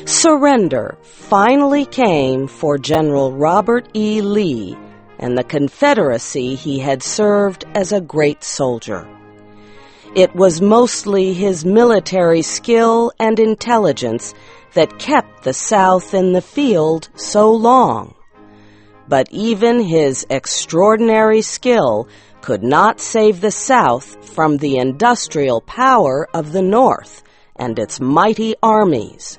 Surrender finally came for General Robert E. Lee and the Confederacy he had served as a great soldier. It was mostly his military skill and intelligence that kept the South in the field so long. But even his extraordinary skill could not save the South from the industrial power of the North and its mighty armies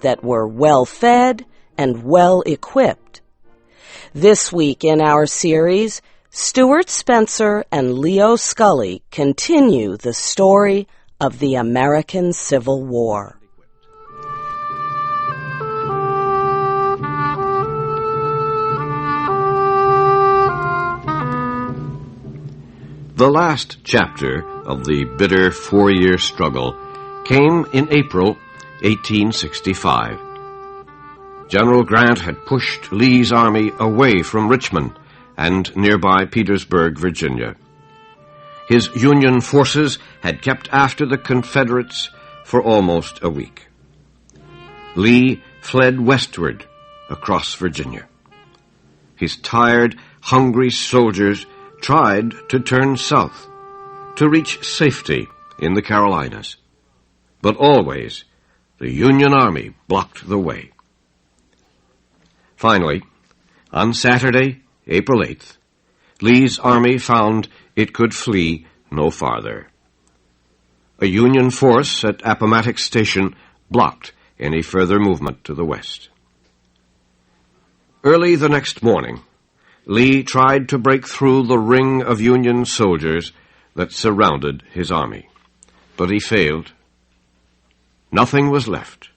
that were well-fed and well-equipped. This week in our series, Stuart Spencer and Leo Scully continue the story of the American Civil War. The last chapter of the bitter four-year struggle came in April 1865. General Grant had pushed Lee's army away from Richmond and nearby Petersburg, Virginia. His Union forces had kept after the Confederates for almost a week. Lee fled westward across Virginia. His tired, hungry soldiers tried to turn south, to reach safety in the Carolinas. But always, the Union Army blocked the way. Finally, on Saturday, April 8th, Lee's army found it could flee no farther. A Union force at Appomattox Station blocked any further movement to the west. Early the next morning, Lee tried to break through the ring of Union soldiers that surrounded his army, but he failed. Nothing was left.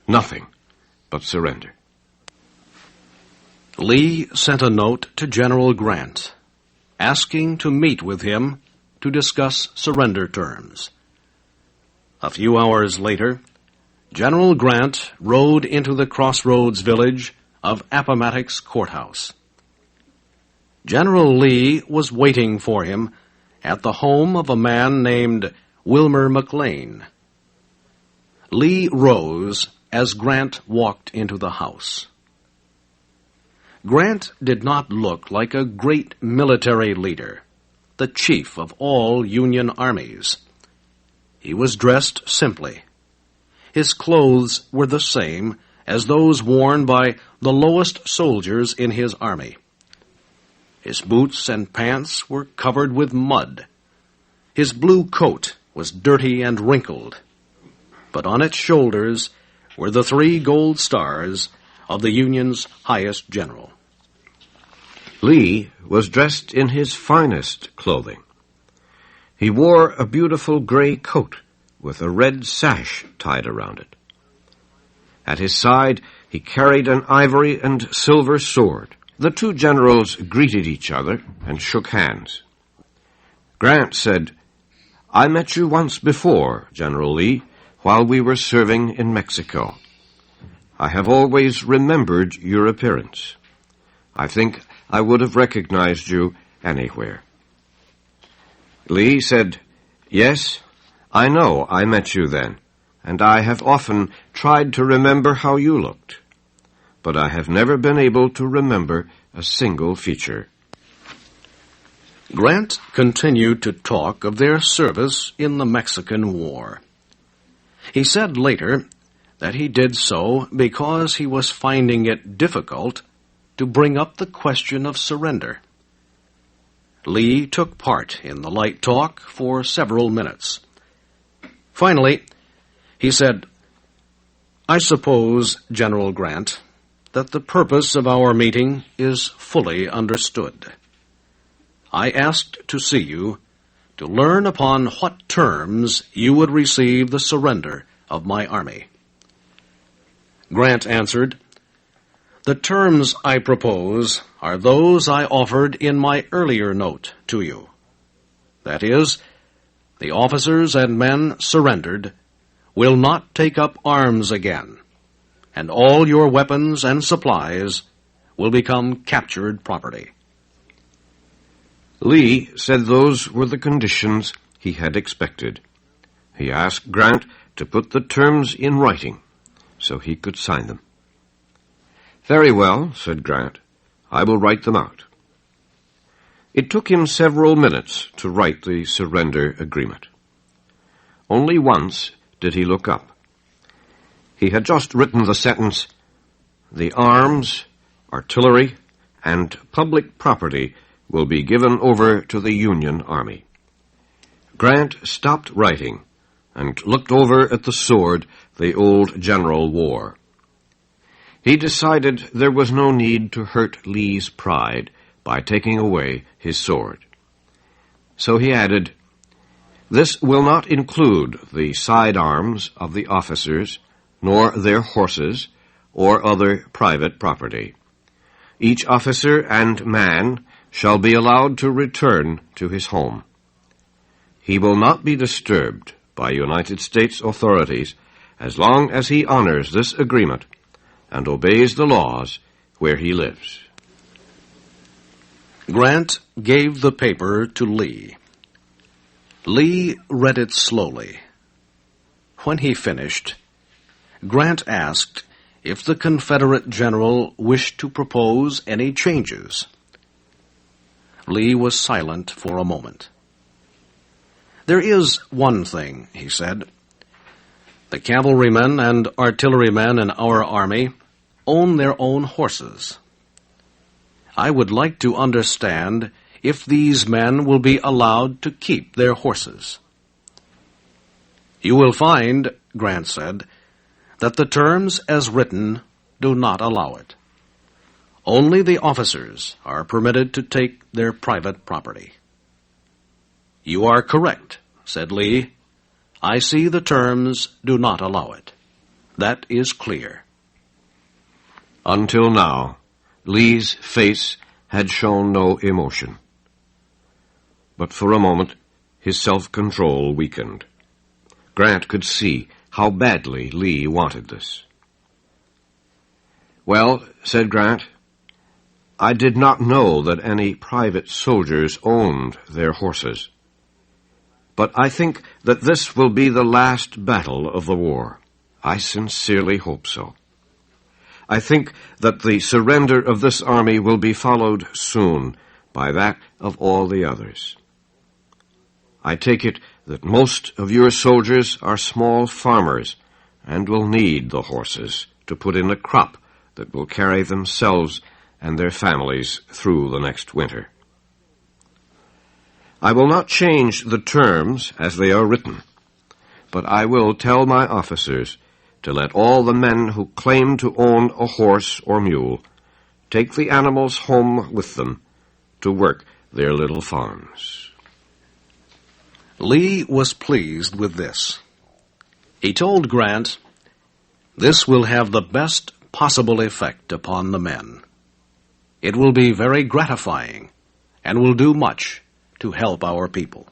Nothing but surrender. Lee sent a note to General Grant, asking to meet with him to discuss surrender terms. A few hours later, General Grant rode into the crossroads village of Appomattox Courthouse. General Lee was waiting for him at the home of a man named Wilmer McLean. Lee rose as Grant walked into the house. Grant did not look like a great military leader, the chief of all Union armies. He was dressed simply. His clothes were the same as those worn by the lowest soldiers in his army. His boots and pants were covered with mud. His blue coat was dirty and wrinkled, but on its shoulders were the 3 gold stars of the Union's highest general. Lee was dressed in his finest clothing. He wore a beautiful gray coat with a red sash tied around it. At his side, he carried an ivory and silver sword. The two generals greeted each other and shook hands. Grant said, "I met you once before, General Lee, while we were serving in Mexico. I have always remembered your appearance. I think I would have recognized you anywhere." Lee said, "Yes, I know I met you then, and I have often tried to remember how you looked, but I have never been able to remember a single feature." Grant continued to talk of their service in the Mexican War. He said later that he did so because he was finding it difficult to bring up the question of surrender. Lee took part in the light talk for several minutes. Finally, he said, "I suppose, General Grant, that the purpose of our meeting is fully understood. I asked to see you to learn upon what terms you would receive the surrender of my army." Grant answered, "The terms I propose are those I offered in my earlier note to you. That is, the officers and men surrendered will not take up arms again, and all your weapons and supplies will become captured property." Lee said those were the conditions he had expected. He asked Grant to put the terms in writing so he could sign them. "Very well," said Grant. "I will write them out." It took him several minutes to write the surrender agreement. Only once did he look up. He had just written the sentence, "The arms, artillery, and public property will be given over to the Union Army." Grant stopped writing and looked over at the sword the old general wore. He decided there was no need to hurt Lee's pride by taking away his sword. So he added, "This will not include the sidearms of the officers, nor their horses, or other private property. Each officer and man shall be allowed to return to his home. He will not be disturbed by United States authorities as long as he honors this agreement and obeys the laws where he lives." Grant gave the paper to Lee. Lee read it slowly. When he finished, Grant asked if the Confederate general wished to propose any changes. Lee was silent for a moment. "There is one thing," he said. "The cavalrymen and artillerymen in our army own their own horses. I would like to understand if these men will be allowed to keep their horses." "You will find," Grant said, "that the terms as written do not allow it. Only the officers are permitted to take their private property." "You are correct," said Lee. "I see the terms do not allow it. That is clear." Until now, Lee's face had shown no emotion. But for a moment, his self-control weakened. Grant could see how badly Lee wanted this. "Well," said Grant, "I did not know that any private soldiers owned their horses. But I think that this will be the last battle of the war. I sincerely hope so. I think that the surrender of this army will be followed soon by that of all the others. I take it that most of your soldiers are small farmers and will need the horses to put in a crop that will carry themselves and their families through the next winter. I will not change the terms as they are written, but I will tell my officers to let all the men who claim to own a horse or mule take the animals home with them to work their little farms." Lee was pleased with this. He told Grant, "This will have the best possible effect upon the men. It will be very gratifying and will do much to help our people."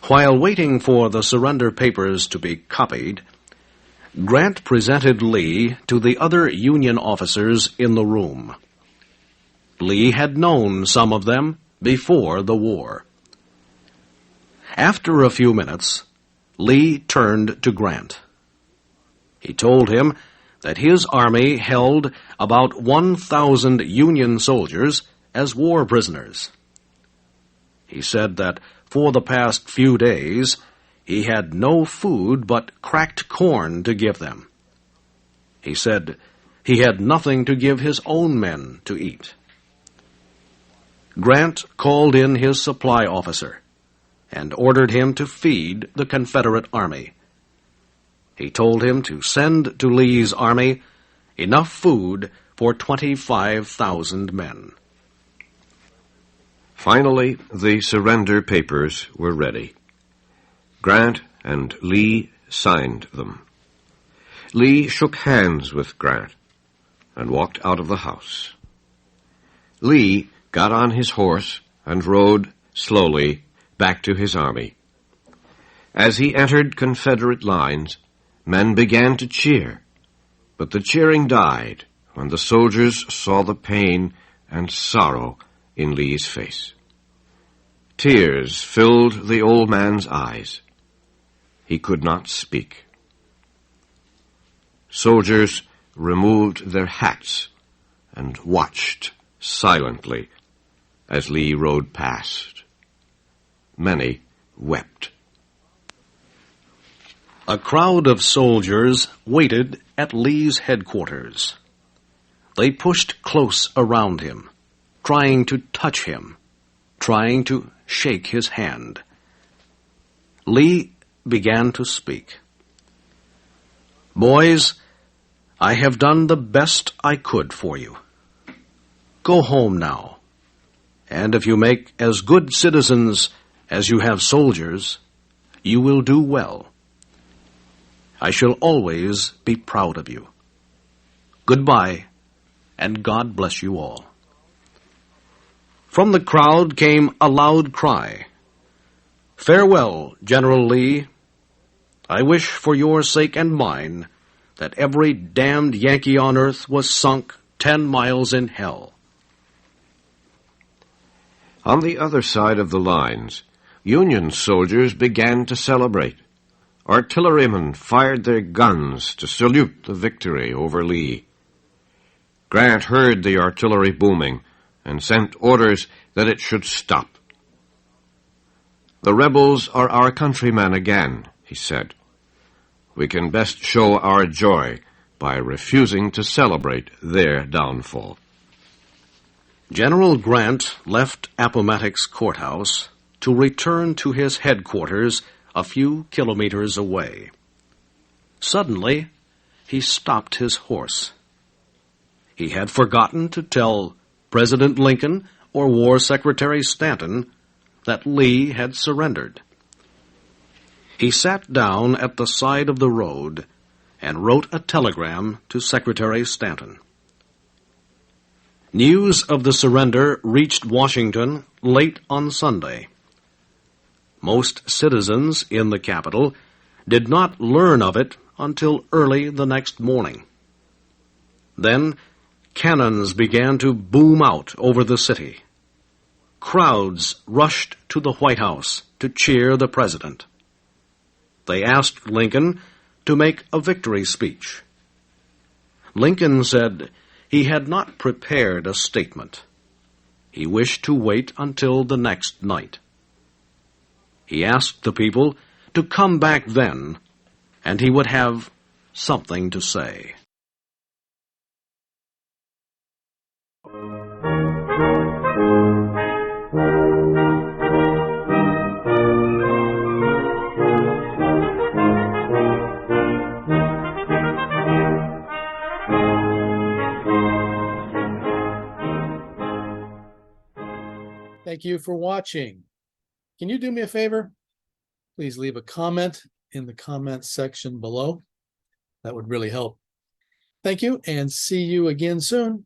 While waiting for the surrender papers to be copied, Grant presented Lee to the other Union officers in the room. Lee had known some of them before the war. After a few minutes, Lee turned to Grant. He told him that his army held about 1,000 Union soldiers as war prisoners. He said that for the past few days he had no food but cracked corn to give them. He said he had nothing to give his own men to eat. Grant called in his supply officer and ordered him to feed the Confederate army. He told him to send to Lee's army enough food for 25,000 men. Finally, the surrender papers were ready. Grant and Lee signed them. Lee shook hands with Grant and walked out of the house. Lee got on his horse and rode slowly back to his army. As he entered Confederate lines, men began to cheer, but the cheering died when the soldiers saw the pain and sorrow in Lee's face. Tears filled the old man's eyes. He could not speak. Soldiers removed their hats and watched silently as Lee rode past. Many wept. A crowd of soldiers waited at Lee's headquarters. They pushed close around him, trying to touch him, trying to shake his hand. Lee began to speak. "Boys, I have done the best I could for you. Go home now, and if you make as good citizens as you have soldiers, you will do well. I shall always be proud of you. Goodbye, and God bless you all." From the crowd came a loud cry. "Farewell, General Lee. I wish for your sake and mine that every damned Yankee on earth was sunk 10 miles in hell." On the other side of the lines, Union soldiers began to celebrate. Artillerymen fired their guns to salute the victory over Lee. Grant heard the artillery booming and sent orders that it should stop. "The rebels are our countrymen again," he said. "We can best show our joy by refusing to celebrate their downfall." General Grant left Appomattox Courthouse to return to his headquarters a few kilometers away. Suddenly, he stopped his horse. He had forgotten to tell President Lincoln or War Secretary Stanton that Lee had surrendered. He sat down at the side of the road and wrote a telegram to Secretary Stanton. News of the surrender reached Washington late on Sunday. Most citizens in the capital did not learn of it until early the next morning. Then cannons began to boom out over the city. Crowds rushed to the White House to cheer the president. They asked Lincoln to make a victory speech. Lincoln said he had not prepared a statement. He wished to wait until the next night. He asked the people to come back then, and he would have something to say. Thank you for watching. Can you do me a favor? Please leave a comment in the comment section below. That would really help. Thank you, and see you again soon.